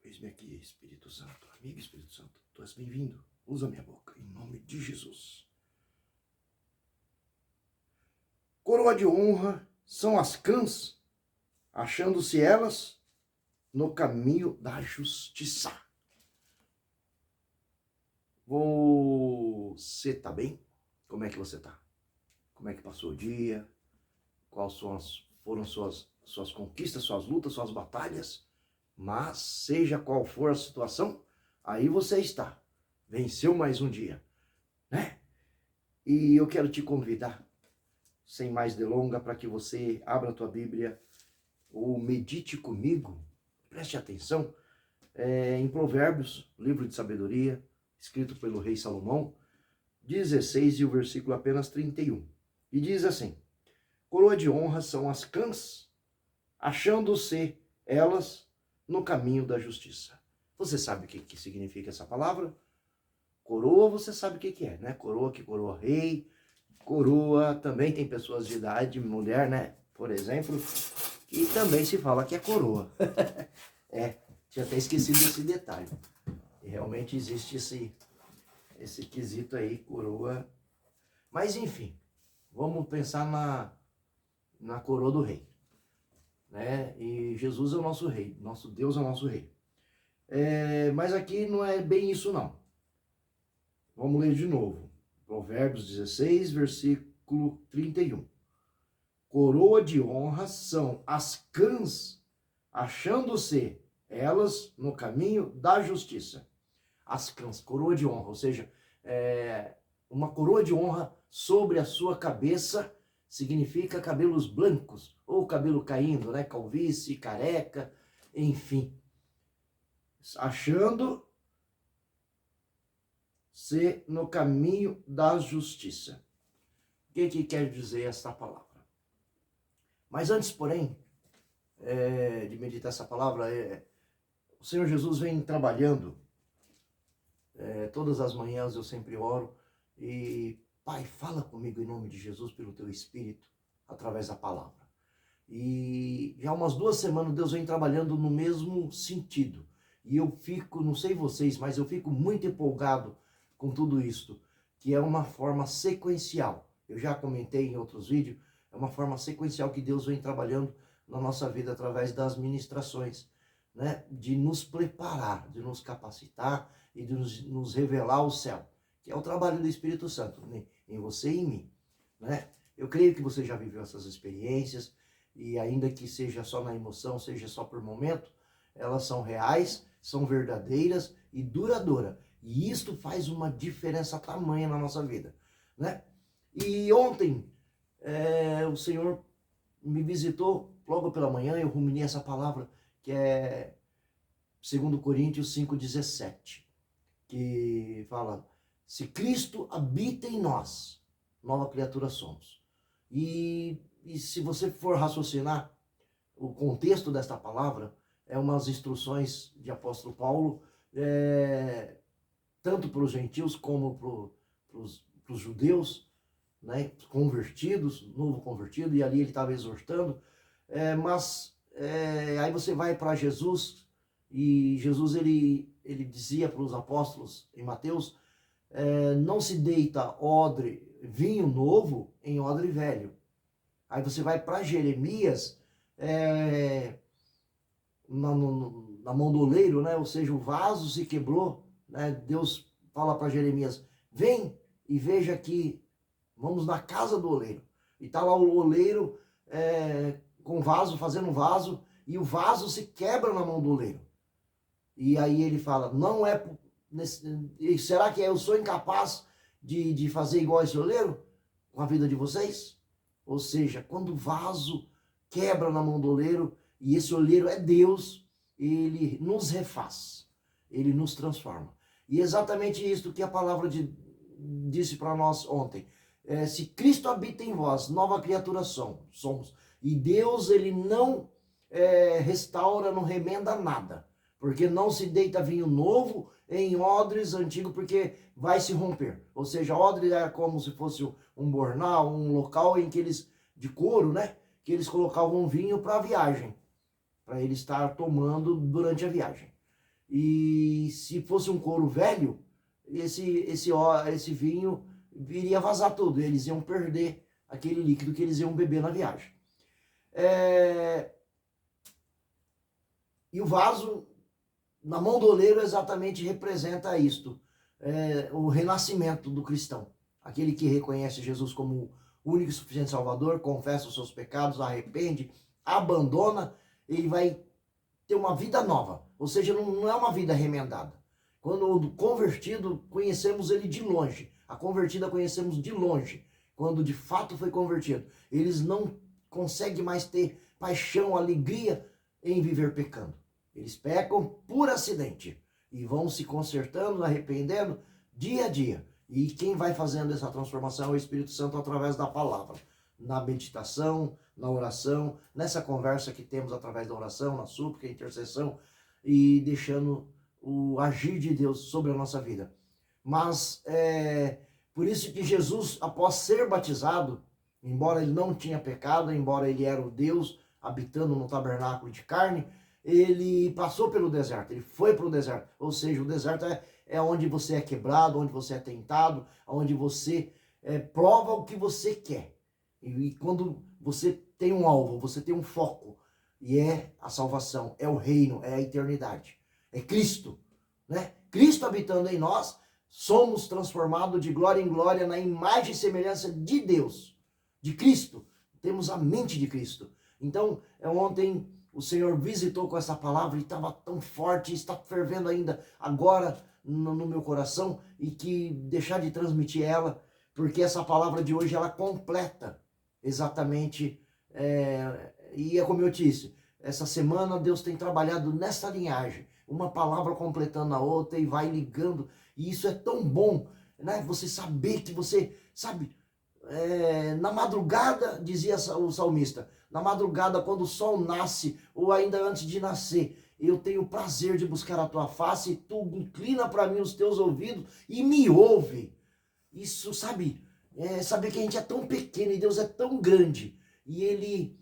Eis-me aqui, Espírito Santo. Amigo Espírito Santo, tu és bem-vindo. Usa minha boca, em nome de Jesus. Coroa de honra são as cãs, achando-se elas no caminho da justiça. Você tá bem? Como é que você tá? Como é que passou o dia? Quais foram suas conquistas, suas lutas, suas batalhas? Mas seja qual for a situação, aí você está. Venceu mais um dia, né? E eu quero te convidar, sem mais delonga, para que você abra a tua Bíblia ou medite comigo, preste atenção, em Provérbios, livro de sabedoria, escrito pelo rei Salomão, 16 e o versículo apenas 31. E diz assim: coroa de honra são as cãs, achando-se elas no caminho da justiça. Você sabe o que significa essa palavra? Coroa, você sabe o que é, né? Coroa que coroa rei, coroa também tem pessoas de idade, mulher, né? Por exemplo, e também se fala que é coroa. Tinha até esquecido esse detalhe. E realmente existe esse quesito aí, coroa. Mas enfim, vamos pensar na coroa do rei, né? E Jesus é o nosso rei, nosso Deus é o nosso rei. Mas aqui não é bem isso não. Vamos ler de novo. Provérbios 16, versículo 31. Coroa de honra são as cãs, achando-se elas no caminho da justiça. As cãs, coroa de honra, ou seja, uma coroa de honra sobre a sua cabeça significa cabelos brancos, ou cabelo caindo, né? Calvície, careca, enfim. Achando-se no caminho da justiça. O que quer dizer esta palavra? Mas antes, porém, de meditar essa palavra, o Senhor Jesus vem trabalhando. Todas as manhãs eu sempre oro e, Pai, fala comigo em nome de Jesus pelo Teu Espírito, através da palavra. E já umas 2 semanas Deus vem trabalhando no mesmo sentido. E eu fico, não sei vocês, mas eu fico muito empolgado com tudo isto, que é uma forma sequencial. Eu já comentei em outros vídeos, é uma forma sequencial que Deus vem trabalhando na nossa vida através das ministrações, né? De nos preparar, de nos capacitar e de nos revelar o céu, que é o trabalho do Espírito Santo, né? Em você e em mim, né? Eu creio que você já viveu essas experiências e ainda que seja só na emoção, seja só por momento, elas são reais, são verdadeiras e duradouras. E isto faz uma diferença tamanha na nossa vida, né? E ontem o Senhor me visitou logo pela manhã, eu ruminei essa palavra que é 2 Coríntios 5,17, que fala: se Cristo habita em nós, nova criatura somos. E se você for raciocinar o contexto desta palavra, é umas instruções de apóstolo Paulo, tanto para os gentios como para os judeus, né, convertidos, novo convertido, e ali ele estava exortando, aí você vai para Jesus, e Jesus ele dizia para os apóstolos em Mateus, não se deita vinho novo em odre velho. Aí você vai para Jeremias, na mão do oleiro, né? Ou seja, o vaso se quebrou, né? Deus fala para Jeremias: vem e veja aqui, vamos na casa do oleiro. E está lá o oleiro com vaso, fazendo um vaso, e o vaso se quebra na mão do oleiro. E aí ele fala: não é. Será que eu sou incapaz de fazer igual esse oleiro com a vida de vocês? Ou seja, quando o vaso quebra na mão do oleiro, e esse oleiro é Deus, ele nos refaz, ele nos transforma. E é exatamente isso que a palavra disse para nós ontem. Se Cristo habita em vós, nova criatura somos. E Deus, ele não restaura, não remenda nada. Porque não se deita vinho novo em odres antigos, porque vai se romper. Ou seja, odre era como se fosse um bornal, um local em que eles, de couro, né? Que eles colocavam vinho para a viagem, para ele estar tomando durante a viagem. E se fosse um couro velho, esse vinho iria vazar tudo. Eles iam perder aquele líquido que eles iam beber na viagem. E o vaso, na mão do oleiro, exatamente representa isto. O renascimento do cristão. Aquele que reconhece Jesus como o único e suficiente Salvador, confessa os seus pecados, arrepende, abandona, ele vai ter uma vida nova. Ou seja, não é uma vida remendada. Quando o convertido, conhecemos ele de longe. A convertida conhecemos de longe. Quando de fato foi convertido. Eles não conseguem mais ter paixão, alegria em viver pecando. Eles pecam por acidente. E vão se consertando, arrependendo, dia a dia. E quem vai fazendo essa transformação é o Espírito Santo através da palavra. Na meditação, na oração, nessa conversa que temos através da oração, na súplica, intercessão, e deixando o agir de Deus sobre a nossa vida. Mas por isso que Jesus, após ser batizado, embora ele não tinha pecado, embora ele era o Deus habitando no tabernáculo de carne, ele passou pelo deserto, ele foi para o deserto. Ou seja, o deserto é onde você é quebrado, onde você é tentado, onde você prova o que você quer. E quando você tem um alvo, você tem um foco, e é a salvação, é o reino, é a eternidade, é Cristo, né? Cristo habitando em nós, somos transformados de glória em glória na imagem e semelhança de Deus, de Cristo. Temos a mente de Cristo. Então, ontem o Senhor visitou com essa palavra e estava tão forte, está fervendo ainda agora no meu coração, e que deixar de transmitir ela, porque essa palavra de hoje ela completa exatamente, e é como eu disse, essa semana Deus tem trabalhado nessa linhagem, uma palavra completando a outra e vai ligando, e isso é tão bom, né? Você saber que você, sabe, na madrugada, dizia o salmista, na madrugada quando o sol nasce, ou ainda antes de nascer, eu tenho o prazer de buscar a tua face, e tu inclina para mim os teus ouvidos e me ouve. Isso, sabe, saber que a gente é tão pequeno e Deus é tão grande, e ele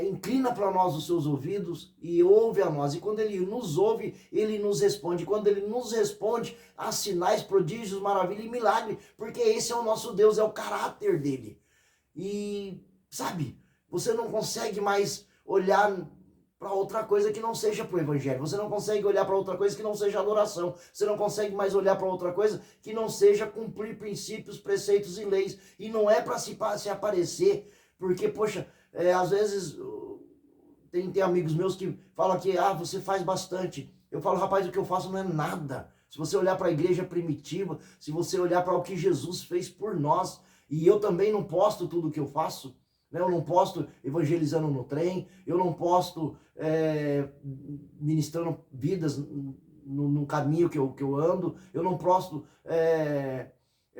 inclina para nós os seus ouvidos e ouve a nós, e quando ele nos ouve, ele nos responde, quando ele nos responde, há sinais, prodígios, maravilha e milagre, porque esse é o nosso Deus, é o caráter dele. E sabe, você não consegue mais olhar para outra coisa que não seja para o evangelho, você não consegue olhar para outra coisa que não seja adoração, você não consegue mais olhar para outra coisa que não seja cumprir princípios, preceitos e leis, e não é para se aparecer, porque, poxa, às vezes tem amigos meus que falam que você faz bastante. Eu falo, rapaz, o que eu faço não é nada. Se você olhar para a igreja primitiva, se você olhar para o que Jesus fez por nós, e eu também não posto tudo o que eu faço, né? Eu não posto evangelizando no trem, eu não posto ministrando vidas no caminho que eu ando, eu não posto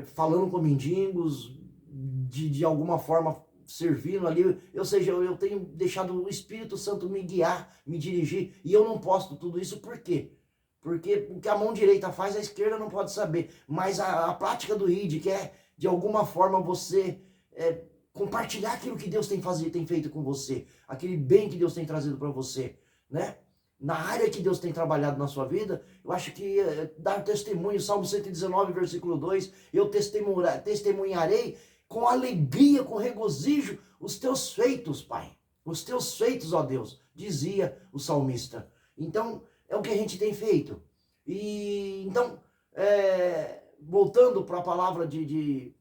falando com mendigos, de alguma forma servindo ali, ou seja, eu tenho deixado o Espírito Santo me guiar, me dirigir, e eu não posto tudo isso, por quê? Porque o que a mão direita faz, a esquerda não pode saber, mas a prática do ID, que é, de alguma forma, você compartilhar aquilo que Deus tem feito com você, aquele bem que Deus tem trazido para você, né? Na área que Deus tem trabalhado na sua vida, eu acho que dar testemunho, Salmo 119, versículo 2, eu testemunharei com alegria, com regozijo, os teus feitos, Pai. Os teus feitos, ó Deus, dizia o salmista. Então, é o que a gente tem feito. E então, voltando para a palavra de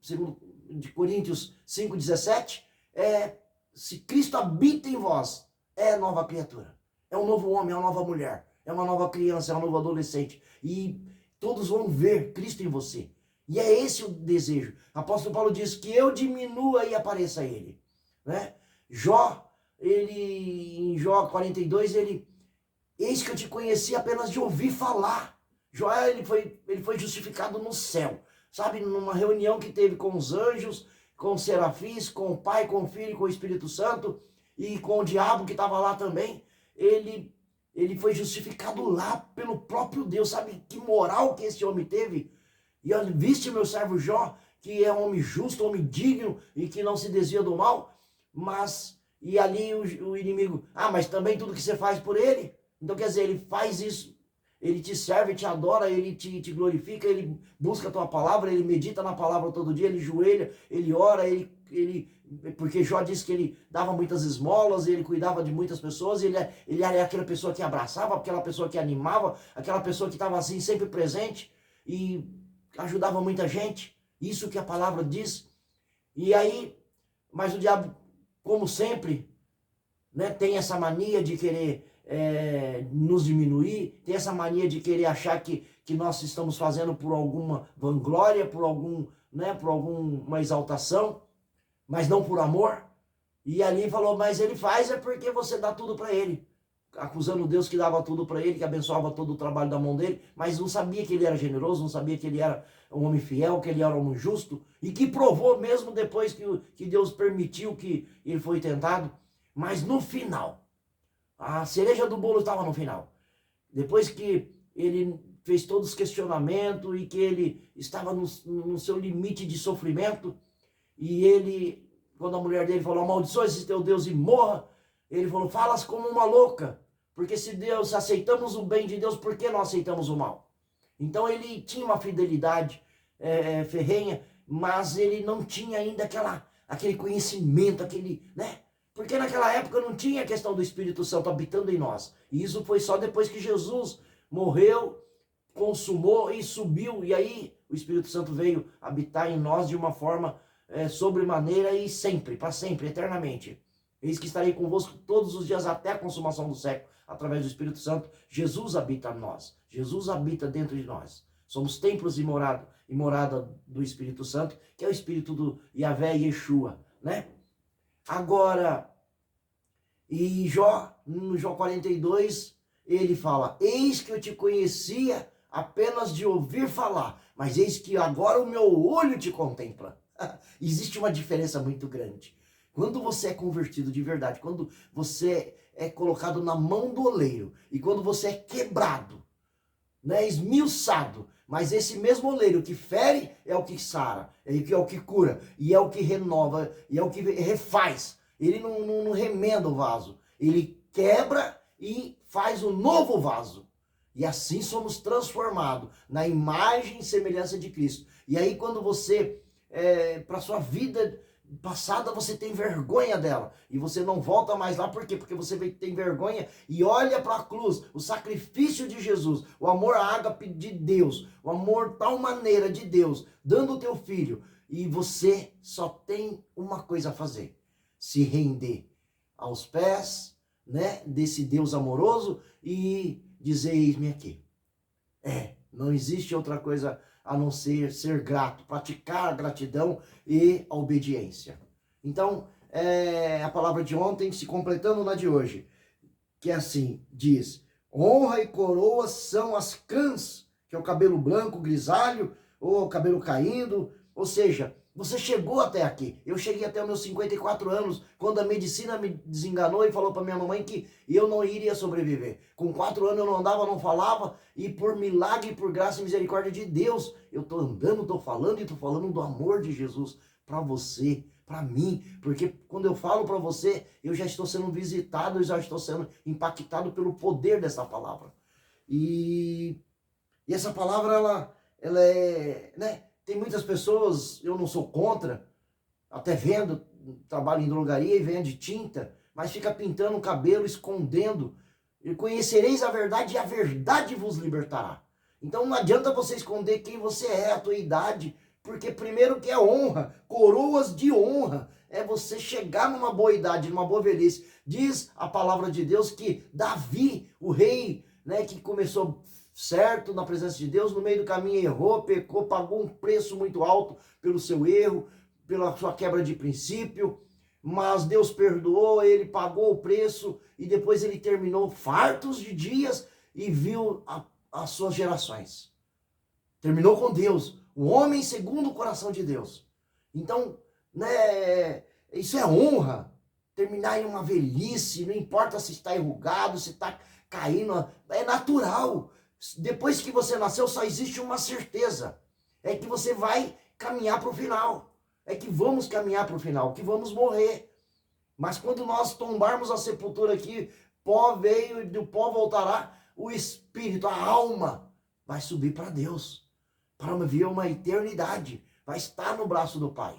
Coríntios 5,17, se Cristo habita em vós, é nova criatura. É um novo homem, é uma nova mulher, é uma nova criança, é um novo adolescente. E todos vão ver Cristo em você. E é esse o desejo. O apóstolo Paulo diz que eu diminua e apareça ele, né? Em Jó 42, eis que eu te conheci apenas de ouvir falar. Jó, ele foi justificado no céu, sabe? Numa reunião que teve com os anjos, com os serafins, com o Pai, com o Filho e com o Espírito Santo, e com o diabo que estava lá também. Ele foi justificado lá pelo próprio Deus. Sabe que moral que esse homem teve? E viste meu servo Jó, que é um homem justo, um homem digno e que não se desvia do mal, e ali o inimigo, mas também tudo que você faz por ele. Então quer dizer, ele faz isso, ele te serve, te adora, ele te glorifica, ele busca a tua palavra, ele medita na palavra todo dia, ele joelha, ele ora, porque Jó disse que ele dava muitas esmolas, ele cuidava de muitas pessoas, ele era aquela pessoa que abraçava, aquela pessoa que animava, aquela pessoa que estava assim sempre presente e ajudava muita gente. Isso que a palavra diz. E aí, mas o diabo, como sempre, né, tem essa mania de querer nos diminuir, tem essa mania de querer achar que nós estamos fazendo por alguma vanglória, por alguma exaltação, mas não por amor. E ali falou, mas ele faz porque você dá tudo para ele, acusando Deus que dava tudo para ele, que abençoava todo o trabalho da mão dele, mas não sabia que ele era generoso, não sabia que ele era um homem fiel, que ele era um homem justo, e que provou mesmo depois que Deus permitiu que ele foi tentado. Mas no final, a cereja do bolo estava no final. Depois que ele fez todos os questionamentos e que ele estava no seu limite de sofrimento, e ele, quando a mulher dele falou, amaldiçoe esse teu Deus e morra, ele falou, falas como uma louca, porque se aceitamos o bem de Deus, por que não aceitamos o mal? Então ele tinha uma fidelidade ferrenha, mas ele não tinha ainda aquele conhecimento, né? Porque naquela época não tinha a questão do Espírito Santo habitando em nós. E isso foi só depois que Jesus morreu, consumou e subiu. E aí o Espírito Santo veio habitar em nós de uma forma sobremaneira e sempre, para sempre, eternamente. Eis que estarei convosco todos os dias até a consumação do século. Através do Espírito Santo, Jesus habita em nós. Jesus habita dentro de nós. Somos templos e morada do Espírito Santo, que é o Espírito do Yahvé Yeshua, né? Agora, e no Jó 42, ele fala, eis que eu te conhecia apenas de ouvir falar, mas eis que agora o meu olho te contempla. Existe uma diferença muito grande. Quando você é convertido de verdade, quando você é colocado na mão do oleiro, e quando você é quebrado, né, esmiuçado, mas esse mesmo oleiro que fere é o que sara, é o que cura, e é o que renova, e é o que refaz. Ele não remenda o vaso, ele quebra e faz um novo vaso. E assim somos transformados na imagem e semelhança de Cristo. E aí quando você, para sua vida passada, você tem vergonha dela, e você não volta mais lá, por quê? Porque você tem vergonha e olha para a cruz, o sacrifício de Jesus, o amor ágape de Deus, o amor tal maneira de Deus, dando o teu filho, e você só tem uma coisa a fazer, se render aos pés, né, desse Deus amoroso e dizer, eis-me aqui. Não existe outra coisa a não ser grato, praticar a gratidão e a obediência. Então, a palavra de ontem se completando na de hoje, que é assim, diz, honra e coroa são as cãs, que é o cabelo branco, grisalho, ou o cabelo caindo, ou seja, você chegou até aqui. Eu cheguei até os meus 54 anos, quando a medicina me desenganou e falou para minha mamãe que eu não iria sobreviver. Com 4 anos eu não andava, não falava, e por milagre, por graça e misericórdia de Deus, eu estou andando, estou falando e estou falando do amor de Jesus para você, para mim. Porque quando eu falo para você, eu já estou sendo visitado, eu já estou sendo impactado pelo poder dessa palavra. E essa palavra, ela é, né? Tem muitas pessoas, eu não sou contra, até vendo, trabalho em drogaria e vende tinta, mas fica pintando o cabelo, escondendo. E conhecereis a verdade e a verdade vos libertará. Então não adianta você esconder quem você é, a tua idade, porque primeiro que é honra, coroas de honra, é você chegar numa boa idade, numa boa velhice. Diz a palavra de Deus que Davi, o rei, né, que começou certo na presença de Deus, no meio do caminho errou, pecou, pagou um preço muito alto pelo seu erro, pela sua quebra de princípio, mas Deus perdoou, ele pagou o preço e depois ele terminou fartos de dias e viu as suas gerações. Terminou com Deus, o homem segundo o coração de Deus. Então, né, isso é honra, terminar em uma velhice, não importa se está enrugado, se está caindo, é natural. Depois que você nasceu, só existe uma certeza, é que você vai caminhar para o final, é que vamos caminhar para o final, que vamos morrer. Mas quando nós tombarmos a sepultura aqui, pó veio e do pó voltará, o espírito, a alma, vai subir para Deus, para viver uma eternidade, vai estar no braço do Pai.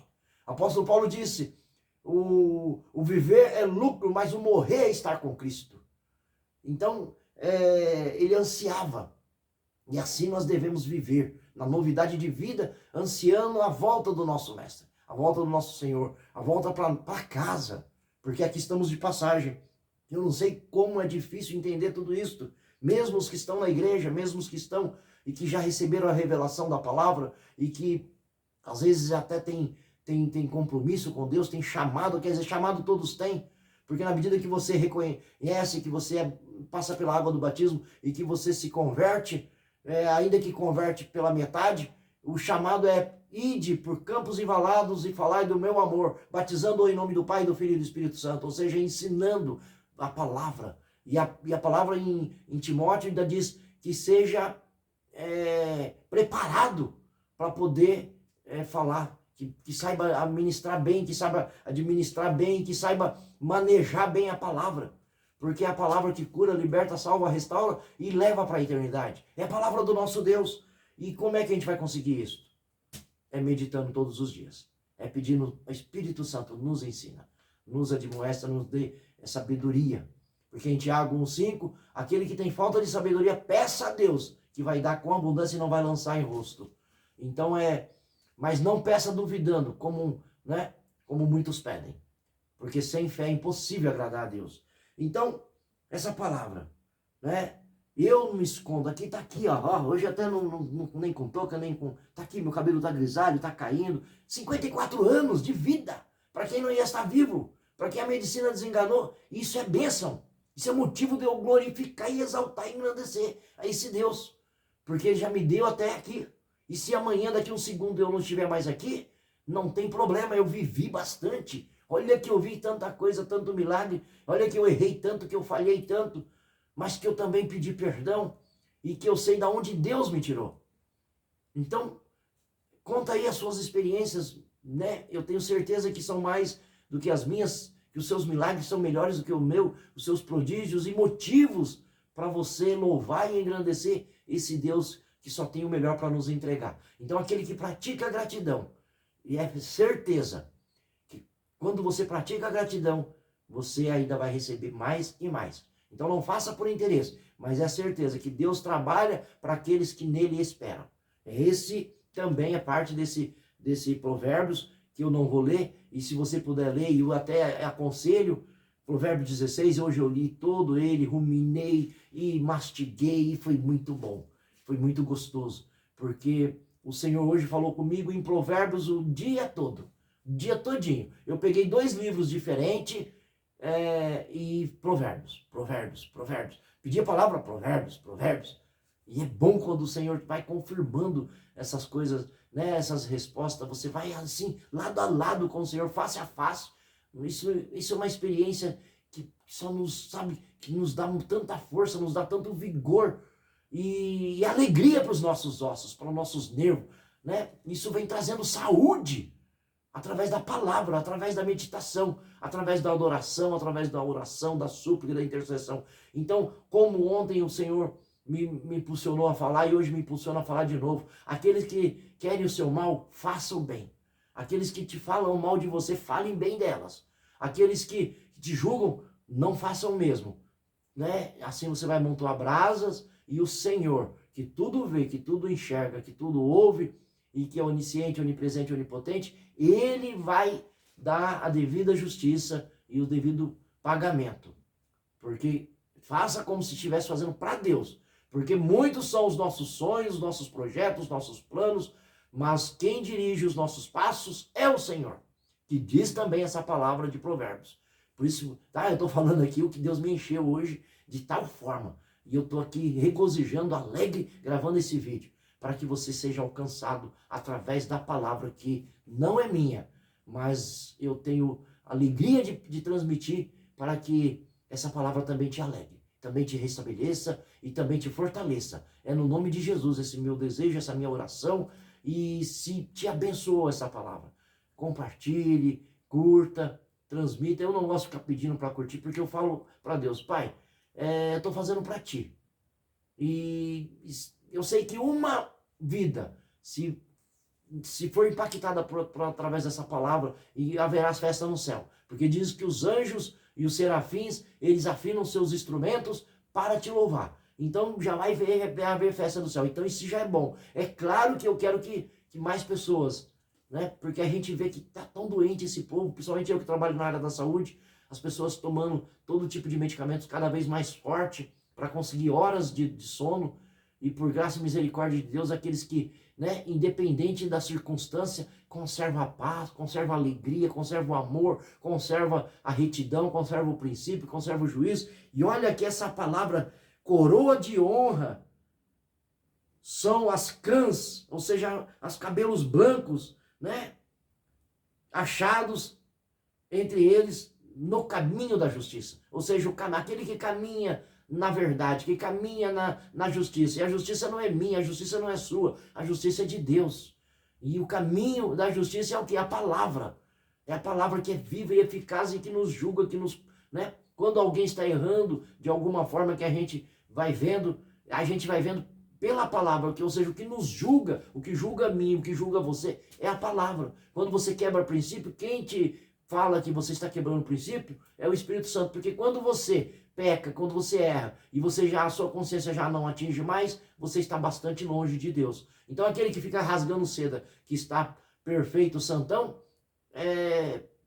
Apóstolo Paulo disse, o viver é lucro, mas o morrer é estar com Cristo. Então, ele ansiava, e assim nós devemos viver, na novidade de vida, ansiando a volta do nosso Mestre, a volta do nosso Senhor, a volta para casa, porque aqui estamos de passagem. Eu não sei como é difícil entender tudo isso, mesmo os que estão na igreja, mesmo os que estão e que já receberam a revelação da palavra e que às vezes até tem compromisso com Deus, tem chamado, quer dizer, chamado todos têm, porque na medida que você reconhece, que você passa pela água do batismo e que você se converte, ainda que converte pela metade, o chamado é: ide por campos e valados e falai do meu amor, batizando-o em nome do Pai, do Filho e do Espírito Santo, ou seja, ensinando a palavra. E a palavra em Timóteo ainda diz que seja preparado para poder falar, que saiba administrar bem, que saiba administrar bem, que saiba manejar bem a palavra. Porque é a palavra que cura, liberta, salva, restaura e leva para a eternidade. É a palavra do nosso Deus. E como é que a gente vai conseguir isso? É meditando todos os dias. É pedindo ao Espírito Santo nos ensina, nos admoesta, nos dê sabedoria. Porque em Tiago 1,5, aquele que tem falta de sabedoria, peça a Deus, que vai dar com abundância e não vai lançar em rosto. Então mas não peça duvidando, como muitos pedem. Porque sem fé é impossível agradar a Deus. Então, essa palavra, eu não me escondo, aqui tá aqui, ó, hoje até nem com touca, nem com, tá aqui, meu cabelo tá grisalho, tá caindo, 54 anos de vida, para quem não ia estar vivo, para quem a medicina desenganou, isso é bênção, isso é motivo de eu glorificar e exaltar e engrandecer a esse Deus, porque ele já me deu até aqui, e se amanhã, daqui um segundo, eu não estiver mais aqui, não tem problema, eu vivi bastante. Olha que eu vi tanta coisa, tanto milagre. Olha que eu errei tanto, que eu falhei tanto. Mas que eu também pedi perdão. E que eu sei de onde Deus me tirou. Então, conta aí as suas experiências. Eu tenho certeza que são mais do que as minhas. Que os seus milagres são melhores do que o meu. Os seus prodígios e motivos para você louvar e engrandecer esse Deus que só tem o melhor para nos entregar. Então, aquele que pratica a gratidão. E é certeza. Quando você pratica a gratidão, você ainda vai receber mais e mais. Então não faça por interesse, mas é certeza que Deus trabalha para aqueles que nele esperam. Esse também é parte desse Provérbios, que eu não vou ler, e se você puder ler, eu até aconselho, Provérbio 16, hoje eu li todo ele, ruminei e mastiguei, e foi muito bom, foi muito gostoso, porque o Senhor hoje falou comigo em Provérbios o dia todo. Dia todinho. Eu peguei 2 livros diferentes e provérbios. Pedi a palavra provérbios. E é bom quando o Senhor vai confirmando essas coisas, essas respostas. Você vai assim, lado a lado com o Senhor, face a face. Isso é uma experiência que só que nos dá tanta força, nos dá tanto vigor e alegria para os nossos ossos, para os nossos nervos. Isso vem trazendo saúde. Através da palavra, através da meditação, através da adoração, através da oração, da súplica, da intercessão. Então, como ontem o Senhor me impulsionou a falar e hoje me impulsiona a falar de novo, aqueles que querem o seu mal, façam bem. Aqueles que te falam mal de você, falem bem delas. Aqueles que te julgam, não façam o mesmo. Assim você vai amontoar brasas e o Senhor, que tudo vê, que tudo enxerga, que tudo ouve, e que é onisciente, onipresente, onipotente, ele vai dar a devida justiça e o devido pagamento. Porque faça como se estivesse fazendo para Deus. Porque muitos são os nossos sonhos, os nossos projetos, os nossos planos, mas quem dirige os nossos passos é o Senhor, que diz também essa palavra de Provérbios. Por isso, eu estou falando aqui o que Deus me encheu hoje de tal forma. E eu estou aqui regozijando, alegre, gravando esse vídeo, para que você seja alcançado através da palavra que não é minha, mas eu tenho alegria de transmitir para que essa palavra também te alegre, também te restabeleça e também te fortaleça. É no nome de Jesus esse meu desejo, essa minha oração, e se te abençoou essa palavra, compartilhe, curta, transmita. Eu não gosto de ficar pedindo para curtir, porque eu falo para Deus, Pai, eu estou fazendo para ti. E eu sei que uma vida, se for impactada através dessa palavra, e haverá festa no céu. Porque diz que os anjos e os serafins, eles afinam seus instrumentos para te louvar. Então já vai haver festa no céu. Então isso já é bom. É claro que eu quero que mais pessoas, né? Porque a gente vê que está tão doente esse povo, principalmente eu que trabalho na área da saúde, as pessoas tomando todo tipo de medicamentos cada vez mais forte para conseguir horas de sono. E por graça e misericórdia de Deus, aqueles que, né, independente da circunstância, conserva a paz, conserva a alegria, conserva o amor, conserva a retidão, conserva o princípio, conserva o juízo. E olha que essa palavra coroa de honra são as cãs, ou seja, os cabelos brancos, né, achados entre eles no caminho da justiça. Ou seja, aquele que caminha na verdade, que caminha na justiça. E a justiça não é minha, a justiça não é sua, a justiça é de Deus. E o caminho da justiça é o que? A palavra. É a palavra que é viva e eficaz e que nos julga, que nos, né? Quando alguém está errando de alguma forma que a gente vai vendo pela palavra, ou seja, o que nos julga, o que julga a mim, o que julga você, é a palavra. Quando você quebra princípio, quem te fala que você está quebrando o princípio é o Espírito Santo, porque quando você peca, quando você erra e a sua consciência já não atinge mais, você está bastante longe de Deus. Então aquele que fica rasgando seda, que está perfeito, santão,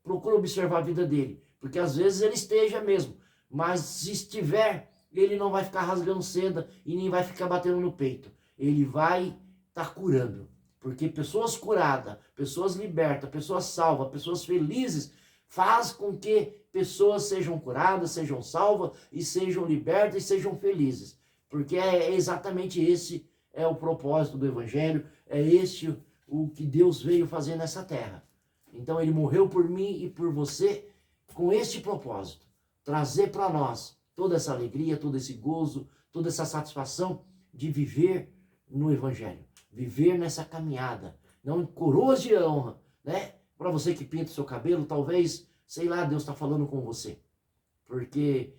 procura observar a vida dele, porque às vezes ele esteja mesmo, mas se estiver, ele não vai ficar rasgando seda e nem vai ficar batendo no peito. Ele vai estar curando, porque pessoas curadas, pessoas libertas, pessoas salvas, pessoas felizes, faz com que pessoas sejam curadas, sejam salvas e sejam libertas e sejam felizes. Porque é exatamente esse é o propósito do Evangelho, é esse o que Deus veio fazer nessa terra. Então ele morreu por mim e por você com este propósito, trazer para nós toda essa alegria, todo esse gozo, toda essa satisfação de viver no Evangelho, viver nessa caminhada, não coroas de honra, né? Para você que pinta o seu cabelo, talvez, sei lá, Deus está falando com você. Porque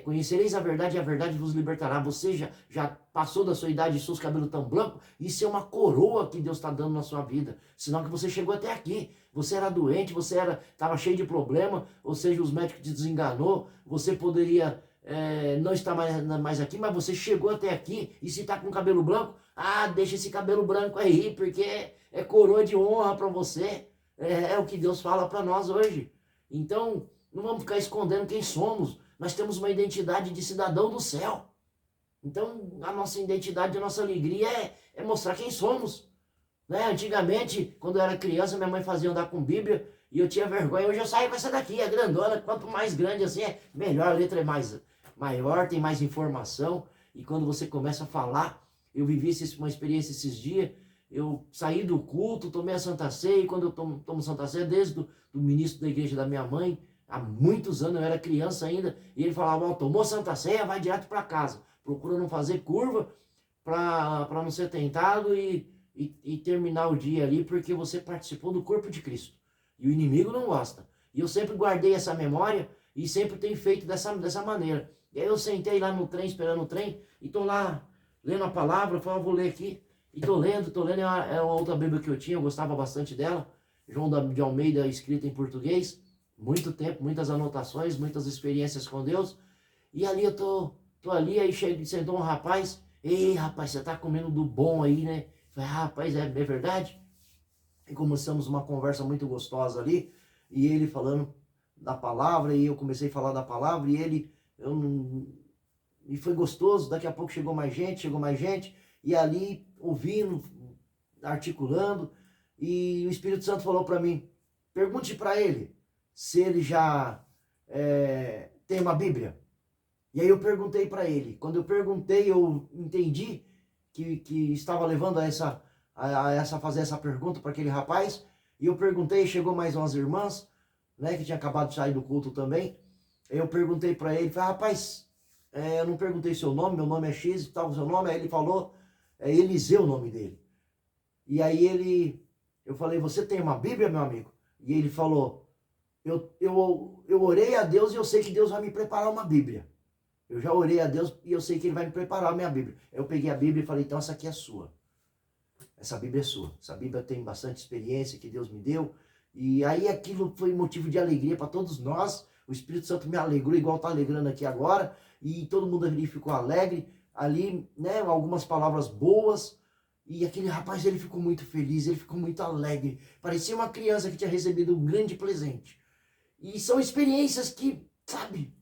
conhecereis a verdade e a verdade vos libertará. Você já passou da sua idade e seus cabelos tão brancos, isso é uma coroa que Deus está dando na sua vida. Senão que você chegou até aqui. Você era doente, você estava cheio de problema, ou seja, os médicos te desenganou, você poderia não estar mais aqui, mas você chegou até aqui e se está com cabelo branco, deixa esse cabelo branco aí, porque é coroa de honra para você. É o que Deus fala para nós hoje. Então, não vamos ficar escondendo quem somos. Nós temos uma identidade de cidadão do céu. Então, a nossa identidade, a nossa alegria é mostrar quem somos. Né? Antigamente, quando eu era criança, minha mãe fazia andar com Bíblia e eu tinha vergonha. Hoje eu saio com essa daqui, é grandona. Quanto mais grande assim, melhor. A letra é maior, tem mais informação. E quando você começa a falar, eu vivi uma experiência esses dias. Eu saí do culto, tomei a Santa Ceia, e quando eu tomo Santa Ceia, desde o ministro da igreja da minha mãe, há muitos anos, eu era criança ainda, e ele falava, tomou Santa Ceia, vai direto para casa. Procura não fazer curva para não ser tentado e terminar o dia ali, porque você participou do corpo de Cristo. E o inimigo não gosta. E eu sempre guardei essa memória e sempre tenho feito dessa maneira. E aí eu sentei lá no trem, esperando o trem, e estou lá lendo a palavra, eu falei, vou ler aqui. E tô lendo, é uma outra Bíblia que eu tinha, eu gostava bastante dela, João de Almeida, escrita em português, muito tempo, muitas anotações, muitas experiências com Deus, e ali eu tô ali, aí sentou um rapaz, ei rapaz, você tá comendo do bom aí, né? Falei, rapaz, é verdade? E começamos uma conversa muito gostosa ali, e ele falando da palavra, e eu comecei a falar da palavra, e foi gostoso, daqui a pouco chegou mais gente, e ali, ouvindo, articulando, e o Espírito Santo falou para mim, pergunte para ele se ele já tem uma Bíblia. E aí eu perguntei para ele. Quando eu perguntei, eu entendi que estava levando a fazer essa pergunta para aquele rapaz, e eu perguntei, chegou mais umas irmãs, né, que tinha acabado de sair do culto também, eu perguntei para ele, falei, rapaz, eu não perguntei seu nome, meu nome é X e tal, seu nome, aí ele falou, é Eliseu o nome dele. E aí eu falei, você tem uma Bíblia, meu amigo? E ele falou, eu orei a Deus e eu sei que Deus vai me preparar uma Bíblia. Eu já orei a Deus e eu sei que Ele vai me preparar a minha Bíblia. Eu peguei a Bíblia e falei, então essa aqui é sua. Essa Bíblia é sua. Essa Bíblia tem bastante experiência que Deus me deu. E aí aquilo foi motivo de alegria para todos nós. O Espírito Santo me alegrou, igual está alegrando aqui agora. E todo mundo ali ficou alegre. Ali, né, algumas palavras boas. E aquele rapaz, ele ficou muito feliz, ele ficou muito alegre. Parecia uma criança que tinha recebido um grande presente. E são experiências que, sabe,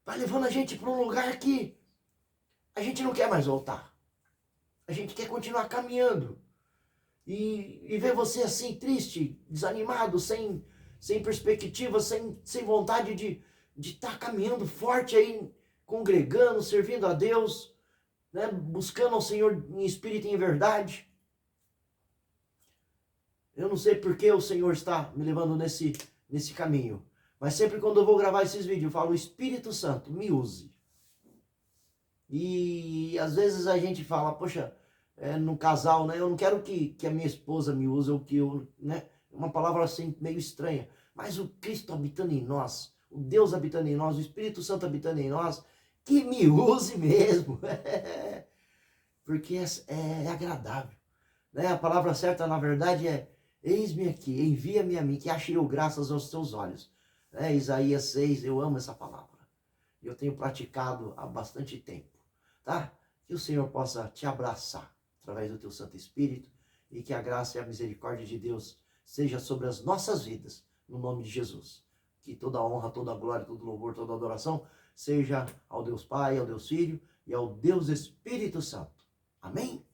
vai levando a gente para um lugar que a gente não quer mais voltar. A gente quer continuar caminhando. E ver você assim, triste, desanimado, sem perspectiva, sem vontade de estar caminhando forte aí, congregando, servindo a Deus, né, buscando ao Senhor em espírito e em verdade. Eu não sei por que o Senhor está me levando nesse caminho. Mas sempre quando eu vou gravar esses vídeos, eu falo, Espírito Santo, me use. E às vezes a gente fala, poxa, no casal, né? Eu não quero que a minha esposa me use, ou que eu, né? Uma palavra assim meio estranha. Mas o Cristo habitando em nós, o Deus habitando em nós, o Espírito Santo habitando em nós, que me use mesmo. Porque é agradável. Né? A palavra certa, na verdade, é eis-me aqui, envia-me a mim, que achei eu graças aos teus olhos. Isaías 6, eu amo essa palavra. Eu tenho praticado há bastante tempo. Tá? Que o Senhor possa te abraçar através do teu Santo Espírito e que a graça e a misericórdia de Deus seja sobre as nossas vidas, no nome de Jesus. Que toda a honra, toda a glória, todo louvor, toda a adoração seja ao Deus Pai, ao Deus Filho e ao Deus Espírito Santo. Amém?